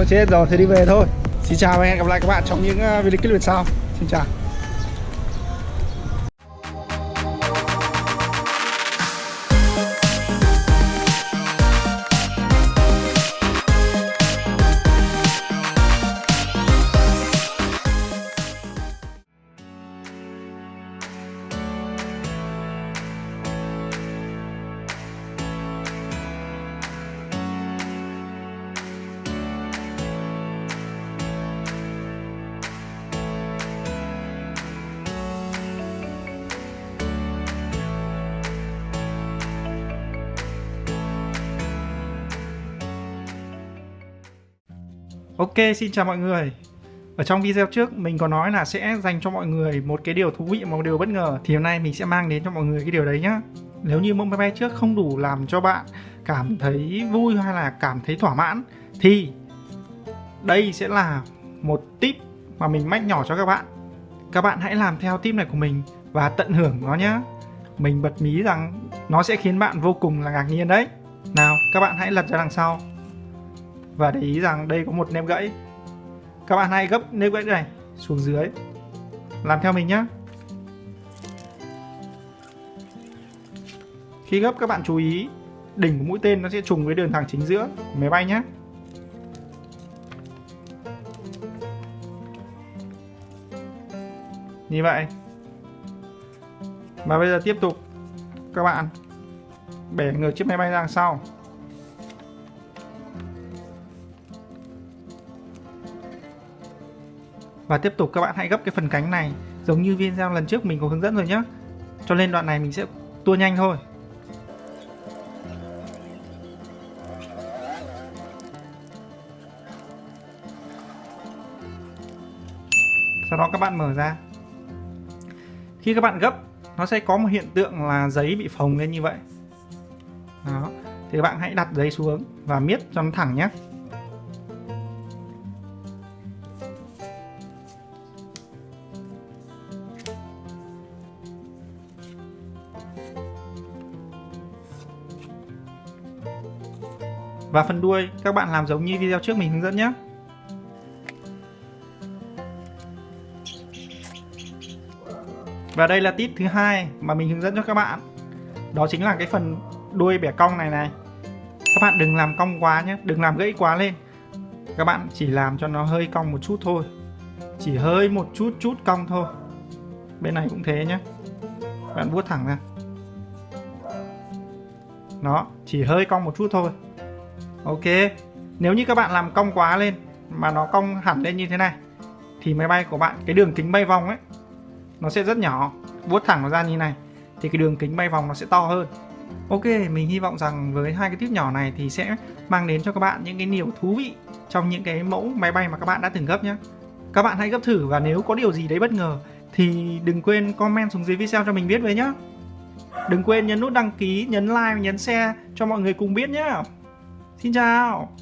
Thôi chết rồi, thì đi về thôi. Xin chào và hẹn gặp lại các bạn trong những video clip sau. Xin chào. Ok, xin chào mọi người. Ở trong video trước mình có nói là sẽ dành cho mọi người một cái điều thú vị, một điều bất ngờ. Thì hôm nay mình sẽ mang đến cho mọi người cái điều đấy nhá. Nếu như mẫu máy bay trước không đủ làm cho bạn cảm thấy vui hay là cảm thấy thỏa mãn, thì đây sẽ là một tip mà mình mách nhỏ cho các bạn. Các bạn hãy làm theo tip này của mình và tận hưởng nó nhá. Mình bật mí rằng nó sẽ khiến bạn vô cùng là ngạc nhiên đấy. Nào, các bạn hãy lật ra đằng sau và để ý rằng đây có một nếp gãy. Các bạn hãy gấp nếp gãy này xuống dưới. Làm theo mình nhé. Khi gấp các bạn chú ý đỉnh của mũi tên nó sẽ trùng với đường thẳng chính giữa của máy bay nhé. Như vậy. Và bây giờ tiếp tục các bạn bẻ ngược chiếc máy bay ra đằng sau. Và tiếp tục các bạn hãy gấp cái phần cánh này giống như video lần trước mình có hướng dẫn rồi nhé. Cho nên đoạn này mình sẽ tua nhanh thôi. Sau đó các bạn mở ra. Khi các bạn gấp, nó sẽ có một hiện tượng là giấy bị phồng lên như vậy. Đó. Thì các bạn hãy đặt giấy xuống và miết cho nó thẳng nhé. Và phần đuôi các bạn làm giống như video trước mình hướng dẫn nhé. Và đây là tip thứ hai mà mình hướng dẫn cho các bạn. Đó chính là cái phần đuôi bẻ cong này này. Các bạn đừng làm cong quá nhé, đừng làm gãy quá lên. Các bạn chỉ làm cho nó hơi cong một chút thôi. Chỉ hơi một chút cong thôi. Bên này cũng thế nhé. Bạn vuốt thẳng ra. Đó, chỉ hơi cong một chút thôi. Ok, nếu như các bạn làm cong quá lên mà nó cong hẳn lên như thế này thì máy bay của bạn, cái đường kính bay vòng ấy, nó sẽ rất nhỏ. Vuốt thẳng nó ra như này thì cái đường kính bay vòng nó sẽ to hơn. Ok, mình hy vọng rằng với hai cái tip nhỏ này thì sẽ mang đến cho các bạn những cái điều thú vị trong những cái mẫu máy bay mà các bạn đã từng gấp nhé. Các bạn hãy gấp thử và nếu có điều gì đấy bất ngờ thì đừng quên comment xuống dưới video cho mình biết với nhé. Đừng quên nhấn nút đăng ký, nhấn like, nhấn share cho mọi người cùng biết nhé. Xin chào.